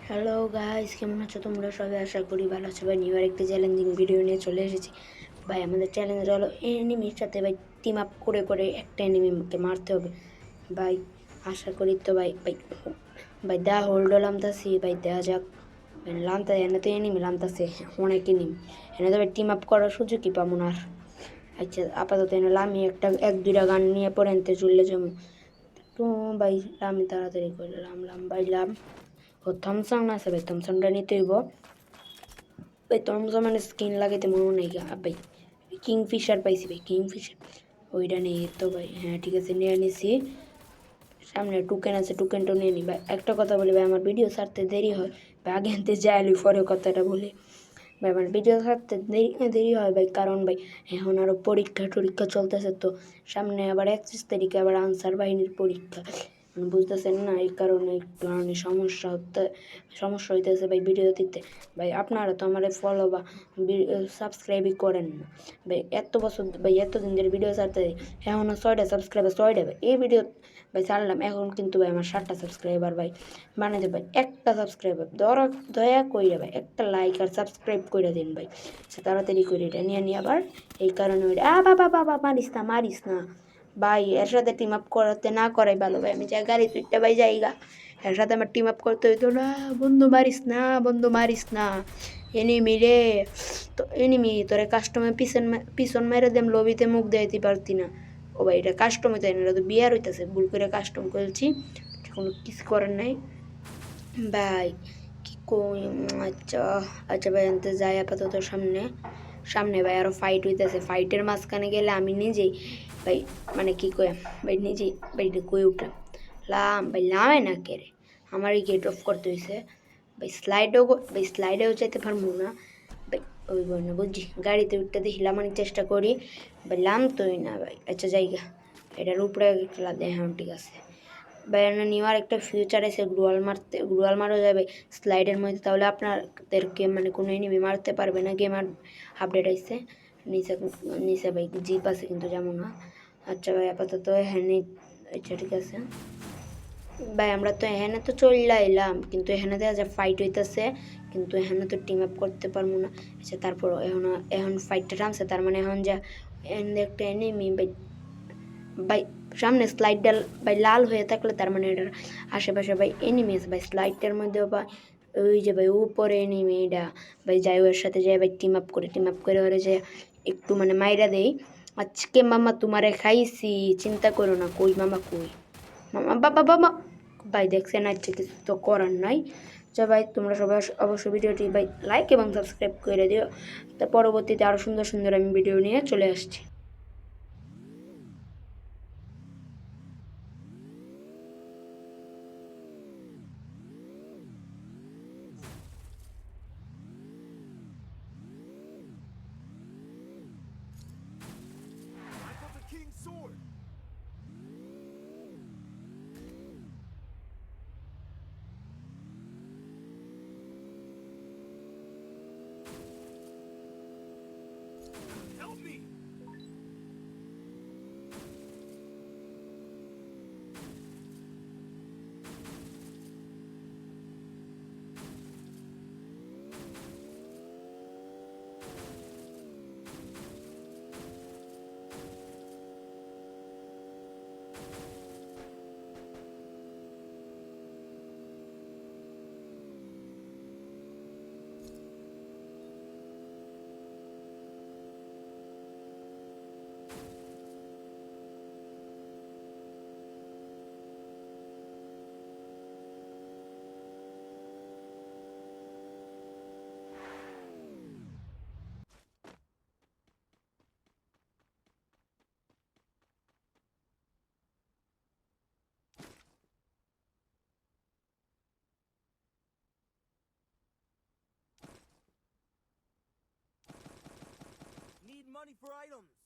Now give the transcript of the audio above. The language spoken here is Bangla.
হ্যালো গাইস, কেমন আছো তোমরা সবাই? আশা করি ভালো আছো ভাই। নিউ একটা চ্যালেঞ্জিং ভিডিও নিয়ে চলে এসেছি ভাই। আমাদের চ্যালেঞ্জ হলো এনিমির সাথে ভাই টিম আপ করে করে একটা এনিমিকে মারতে হবে ভাই। আশা করি তো ভাই ভাই ভাই দা হোল্ড লামতাছি ভাই, দেওয়া যাক ভাই। লামতা এনে তো এনিমি লামতাছে, অনেক এনিমি এনে তো ভাই টিম আপ করার সুযোগই পাবো না আর। আচ্ছা আপাতত এনে লামি একটা এক দুইটা গান নিয়ে পরে এনতে চললে যাবো তো ভাই। লামি তাড়াতাড়ি করে লাম ভাই লাম। ও থমসন আছে ভাই, থমসনটা নিতে হইব ভাই। থমসন মানে স্কিন লাগাইতে মনে নেই ভাই। কিংফিশার পাইছি ভাই, কিংফিশার ওইটা নেই তো ভাই। হ্যাঁ ঠিক আছে, নিয়ে নিছি। সামনে টুকেন আছে, টুকেনটা নিয়ে নিই ভাই। একটা কথা বলি ভাই, আমার ভিডিও ছাড়তে দেরি হয় ভাই। আগে আনতে যাইলি পরে কথাটা বলি ভাই, আমার ভিডিও ছাড়তে দেরি হয় ভাই, কারণ ভাই এখন আরও পরীক্ষা টরীক্ষা চলতেছে তো। সামনে আবার 31 তারিখে আবার আনসার বাহিনীর পরীক্ষা, বুঝতেছেন না? এই কারণে একটু অনেক সমস্যা হইতেছে ভাই ভিডিও দিতে ভাই। আপনারা তো আমার ফলো বা সাবস্ক্রাইবই করেন না ভাই। এত বছর ভাই, এতদিন ধরে ভিডিও ছাড়তে এখনও 6টা সাবস্ক্রাইবার, 6টা ভাই। এই ভিডিও ভাই ছাড়লাম এখন কিন্তু ভাই আমার 7টা সাবস্ক্রাইবার ভাই বানাইতে ভাই। একটা সাবস্ক্রাইবার দয়া কইরা ভাই একটা লাইক আর সাবস্ক্রাইব করে দিন ভাই। তাড়াতাড়ি করে এটা নিয়ে আবার এই কারণে ওইটা বাবা বাবা মারিস না ভাই। এর সাথে টিম আপ করতে না করাই ভালো ভাই। আমি যাই গাড়ি তুইটা ভাই যাইগা, এর সাথে আমার টিম আপ করতে হইতো না। বন্ধু মারিস না এনিমি রে। তো এনিমি তোরে কাস্টমার পিছন মেরে দেম, লবিতে মুখ দেখাইতে পারতি না। ও ভাই এটা কাস্টম হইতে না, এটা তো বিয়ার হইতেছে। ভুল করে কাস্টম করেছি, কোনো কিছু করার নাই ভাই। কি কই আচ্ছা আচ্ছা ভাই, আনতে যাই আপাতত সামনে সামনে ভাই। আরও ফাইট হইতেছে, ফাইটের মাঝখানে গেলে আমি নিজেই ভাই মানে কি কই ভাই, নিজেই ভাই কই উঠলাম ভাই। লামে না কে রে, আমারই গেট অফ করতে হয়েছে ভাই। স্লাইডেও চাইতে পারবো না ভাই। ওই বই না বুঝছি, গাড়িতে উঠতে দেখি লামানোর চেষ্টা করি ভাই, তোই না ভাই। আচ্ছা জায়গা এটার উপরে খেলা দেয়, হ্যাঁ ঠিক আছে ভাই। নিউয়ার একটা ফিউচার আছে, গ্লুয়াল মারা যাবে স্লাইডের মধ্যে, তাহলে আপনাদেরকে মানে কোনো এনিমি মারতে পারবে না। গেম আপডেট আসছে নিচে নিচে ভাই, জিপ আছে কিন্তু যেমন না। আচ্ছা ভাই আপাতত হ্যাঁ আচ্ছা ঠিক আছে ভাই। আমরা তো এখানে তো চলে এলাম, কিন্তু এখানে দেখা যায় ফাইট হইতেছে, কিন্তু এখানে তো টিম আপ করতে পারবো না। আচ্ছা তারপর এখন ফাইটটা টানছে, তার মানে এখন যা একটা এনিমি ভাই ভাই। সামনে স্লাইডটা ভাই লাল হয়ে থাকলে তার মানে এটার আশেপাশে ভাই এনিমি আছে ভাই। স্লাইডটার মধ্যেও বা ওই যে ভাই উপরে এনিমি এটা ভাই। যাই ওর সাথে যাই ভাই, টিম আপ করে ওরে যে একটু মানে মাইরা দেই। আজকে মামা তোমারে খাইছি, চিন্তা করো না। কই মামা কই মামা, বাবা বাবা ভাই দেখছেন। আচ্ছা কিছু তো করার নাই। আচ্ছা ভাই তোমরা সবাই অবশ্যই ভিডিওটি ভাই লাইক এবং সাবস্ক্রাইব করে দিও। তা পরবর্তীতে আরও সুন্দর সুন্দর আমি ভিডিও নিয়ে চলে আসছি। I've got the king's sword! Help me! Need money for items!